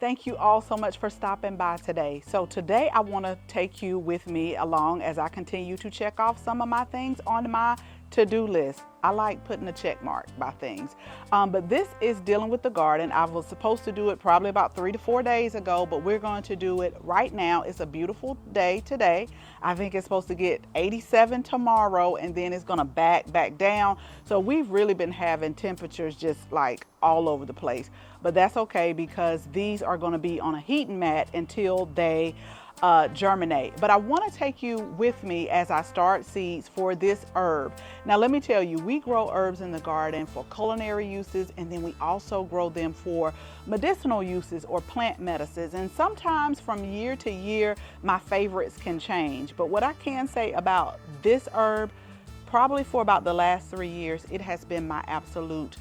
Thank you all so much for stopping by today. So today I want to take you with me along as I continue to check off some of my things on my to-do list. I like putting a check mark by things. But this is dealing with the garden. I was supposed to do it probably about 3 to 4 days ago, but we're going to do it right now. It's a beautiful day today. I think it's supposed to get 87 tomorrow, and then it's going to back down. So we've really been having temperatures just like all over the place, but that's okay because these are going to be on a heating mat until they germinate. But I want to take you with me as I start seeds for this herb. Now let me tell you, we grow herbs in the garden for culinary uses, and then we also grow them for medicinal uses or plant medicines. And sometimes from year to year, my favorites can change. But what I can say about this herb, probably for about the last 3 years, it has been my absolute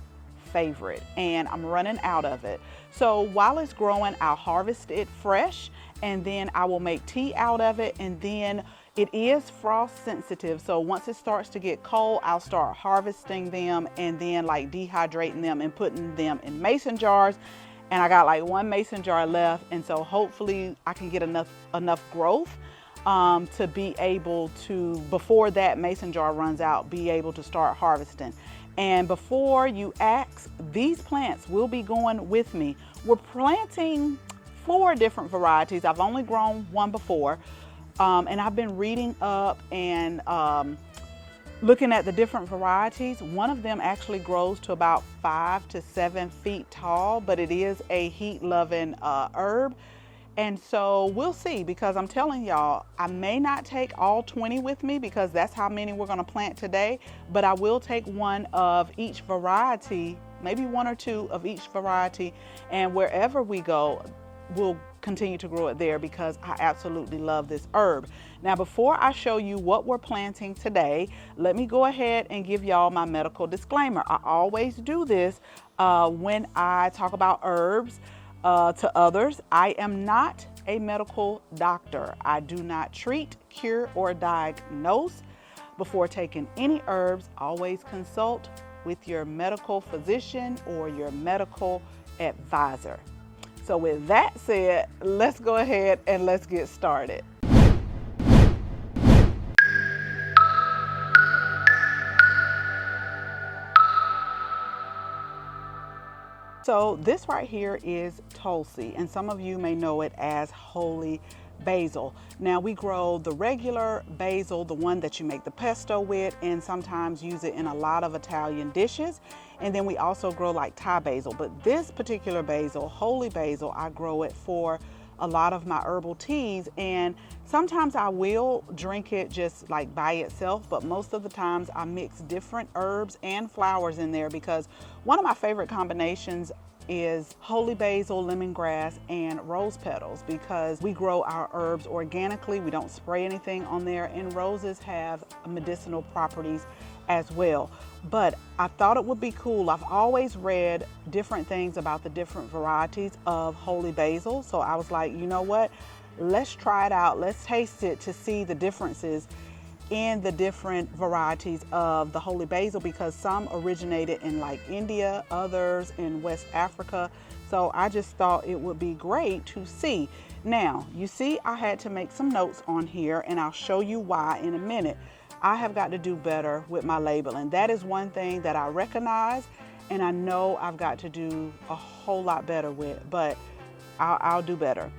favorite, and I'm running out of it. So while it's growing, I'll harvest it fresh, and then I will make tea out of it. And then it is frost sensitive, so once it starts to get cold, I'll start harvesting them and then like dehydrating them and putting them in mason jars. And I got like 1 mason jar left, and so hopefully I can get enough growth to be able to, before that mason jar runs out, be able to start harvesting. And before you ask, these plants will be going with me. We're planting 4 different varieties. I've only grown 1 before, and I've been reading up and looking at the different varieties. One of them actually grows to about 5 to 7 feet tall, but it is a heat-loving herb. And so we'll see, because I'm telling y'all, I may not take all 20 with me because that's how many we're going to plant today, but I will take 1 of each variety, maybe 1 or 2 of each variety, and wherever we go, we'll continue to grow it there because I absolutely love this herb. Now, before I show you what we're planting today, let me go ahead and give y'all my medical disclaimer. I always do this when I talk about herbs to others. I am not a medical doctor. I do not treat, cure, or diagnose. Before taking any herbs, always consult with your medical physician or your medical advisor. So with that said, let's go ahead and let's get started. So this right here is Tulsi, and some of you may know it as holy basil. Now we grow the regular basil, the one that you make the pesto with, and sometimes use it in a lot of Italian dishes. And then we also grow like Thai basil, but this particular basil, holy basil, I grow it for a lot of my herbal teas, and sometimes I will drink it just like by itself, but most of the times I mix different herbs and flowers in there because one of my favorite combinations is holy basil, lemongrass, and rose petals, because we grow our herbs organically. We don't spray anything on there, and roses have medicinal properties as well. But I thought it would be cool. I've always read different things about the different varieties of holy basil. So I was like, you know what? Let's try it out. Let's taste it to see the differences in the different varieties of the holy basil, because some originated in like India, others in West Africa. So I just thought it would be great to see. Now, you see, I had to make some notes on here, and I'll show you why in a minute. I have got to do better with my labeling. That is one thing that I recognize, and I know I've got to do a whole lot better with, but I'll do better.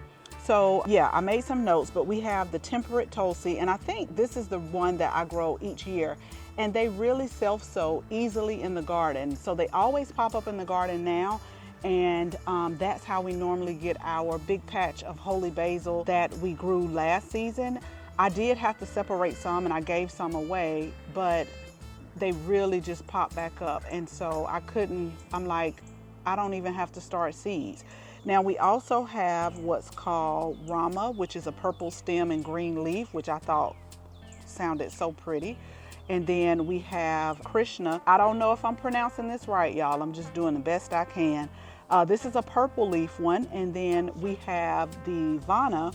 So yeah, I made some notes, but we have the temperate Tulsi, and I think this is the one that I grow each year, and they really self-sow easily in the garden. So they always pop up in the garden now, and that's how we normally get our big patch of holy basil that we grew last season. I did have to separate some, and I gave some away, but they really just popped back up, and so I'm like, I don't even have to start seeds. Now we also have what's called Rama, which is a purple stem and green leaf, which I thought sounded so pretty. And then we have Krishna. I don't know if I'm pronouncing this right, y'all. I'm just doing the best I can. This is a purple leaf one. And then we have the Vana,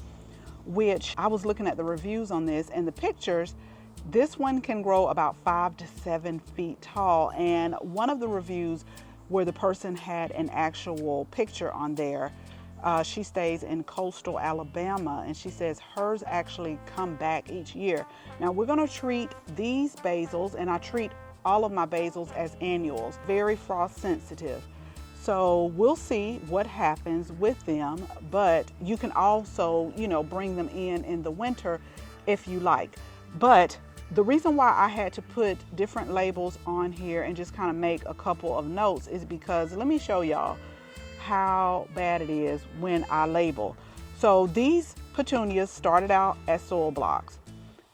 which I was looking at the reviews on this and the pictures. This one can grow about 5 to 7 feet tall. And one of the reviews where the person had an actual picture on there She stays in coastal Alabama, and she says hers actually come back each year. Now we're going to treat these basils, and I treat all of my basils as annuals, very frost sensitive. So we'll see what happens with them, but you can also, bring them in the winter if you like. But the reason why I had to put different labels on here and just kind of make a couple of notes is because, let me show y'all how bad it is when I label. So these petunias started out as soil blocks.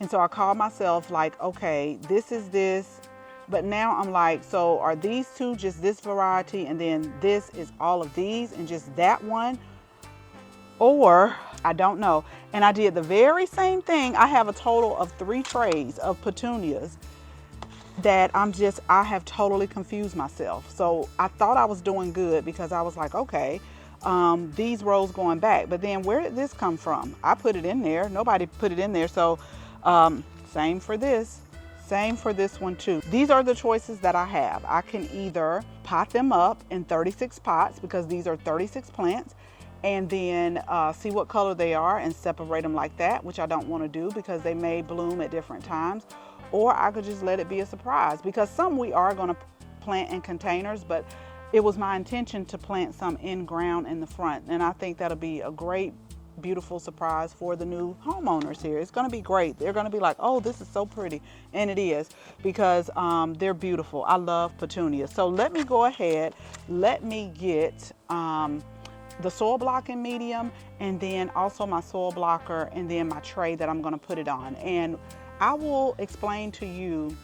And so I called myself like, okay, this is this. But now I'm like, so are these two just this variety and then this is all of these and just that one? Or I don't know. And I did the very same thing. I have a total of 3 trays of petunias that I have totally confused myself. So I thought I was doing good because I was like, okay, these rows going back. But then where did this come from? I put it in there. Nobody put it in there. So same for this. Same for this one too. These are the choices that I have. I can either pot them up in 36 pots because these are 36 plants, and then see what color they are and separate them like that, which I don't want to do because they may bloom at different times. Or I could just let it be a surprise, because some we are going to plant in containers, but it was my intention to plant some in ground in the front. And I think that'll be a great, beautiful surprise for the new homeowners here. It's going to be great. They're going to be like, oh, this is so pretty. And it is, because they're beautiful. I love petunias. So let me go ahead. Let me get the soil block in medium, and then also my soil blocker, and then my tray that I'm going to put it on. And I will explain to you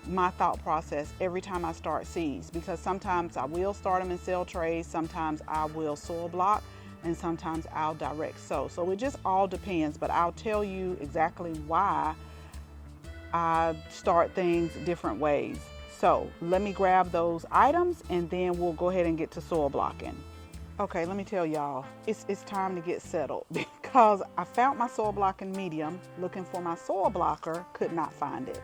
my thought process every time I start seeds, because sometimes I will start them in cell trays, sometimes I will soil block, and sometimes I'll direct sow. So it just all depends, but I'll tell you exactly why I start things different ways. So let me grab those items and then we'll go ahead and get to soil blocking. Okay, let me tell y'all, it's time to get settled, because I found my soil block in medium, looking for my soil blocker, could not find it.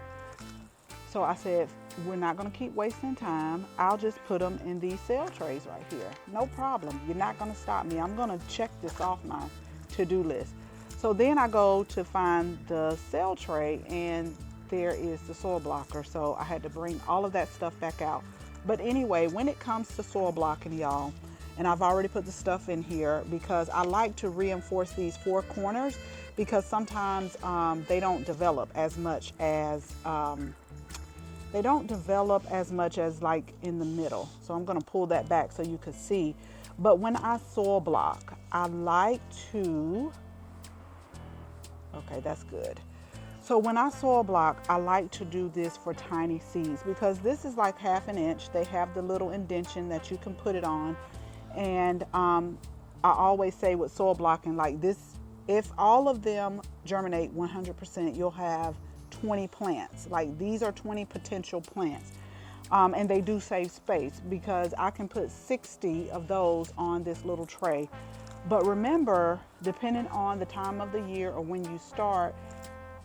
So I said, we're not gonna keep wasting time. I'll just put them in these cell trays right here. No problem, you're not gonna stop me. I'm gonna check this off my to-do list. So then I go to find the cell tray, and there is the soil blocker. So I had to bring all of that stuff back out. But anyway, when it comes to soil blocking, y'all, and I've already put the stuff in here because I like to reinforce these 4 corners, because sometimes they don't develop as much as like in the middle. So I'm gonna pull that back so you can see. But when I soil block, I like to, okay, that's good. So when I soil block, I like to do this for tiny seeds, because this is like 1/2 inch. They have the little indention that you can put it on. And I always say with soil blocking like this, if all of them germinate 100%, you'll have 20 plants. Like these are 20 potential plants. And they do save space, because I can put 60 of those on this little tray. But remember, depending on the time of the year or when you start,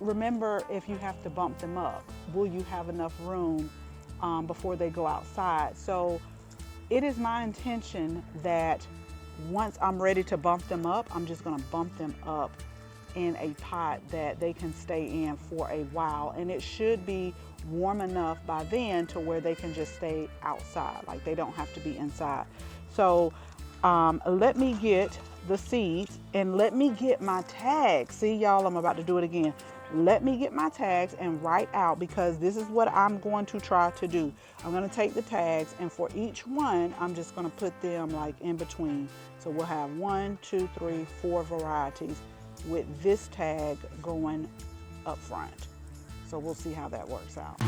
remember if you have to bump them up, will you have enough room before they go outside? So it is my intention that once I'm ready to bump them up, I'm just gonna bump them up in a pot that they can stay in for a while. And it should be warm enough by then to where they can just stay outside, like they don't have to be inside. So let me get the seeds and let me get my tags. See y'all, I'm about to do it again. Let me get my tags and write out, because this is what I'm going to try to do. I'm going to take the tags, and for each one, I'm just going to put them like in between. So we'll have 1, 2, 3, 4 varieties with this tag going up front. So we'll see how that works out.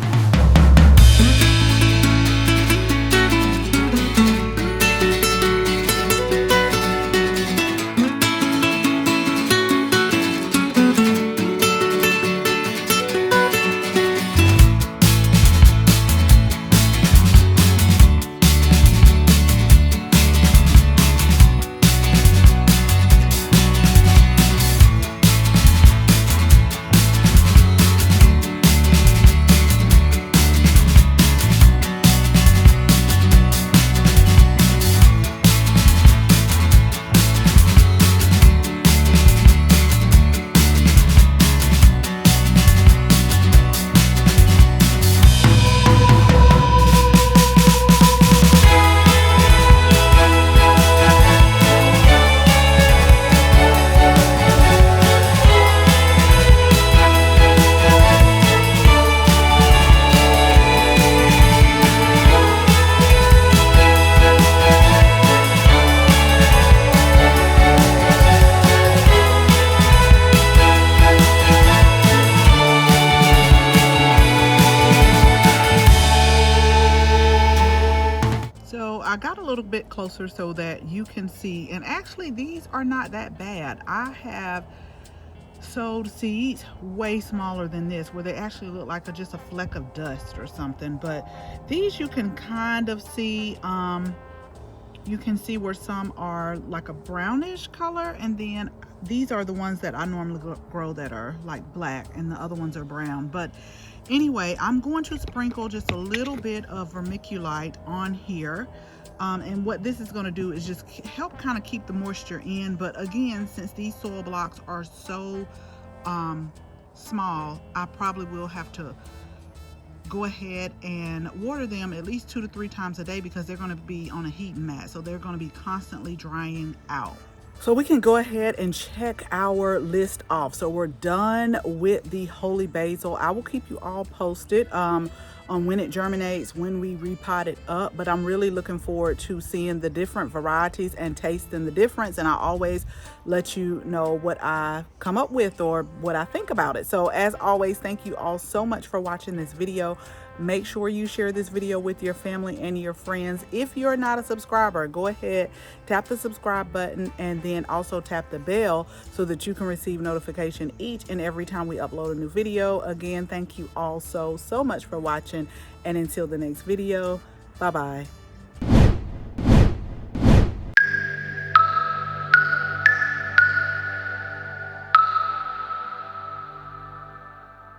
little bit closer so that you can see. And actually these are not that bad. I have sowed seeds way smaller than this, where they actually look like just a fleck of dust or something. But these you can kind of see, you can see where some are like a brownish color, and then these are the ones that I normally grow that are like black, and the other ones are brown. But anyway, I'm going to sprinkle just a little bit of vermiculite on here. And what this is going to do is just help kind of keep the moisture in. But again, since these soil blocks are so small, I probably will have to go ahead and water them at least 2 to 3 times a day, because they're going to be on a heating mat, so they're going to be constantly drying out. So we can go ahead and check our list off. So we're done with the holy basil. I will keep you all posted on when it germinates, when we repot it up, but I'm really looking forward to seeing the different varieties and tasting the difference, and I always let you know what I come up with or what I think about it. So as always, thank you all so much for watching this video. Make sure you share this video with your family and your friends. If you're not a subscriber, go ahead, tap the subscribe button, and then also tap the bell so that you can receive notification each and every time we upload a new video. Again, thank you all so much for watching, and until the next video, bye bye.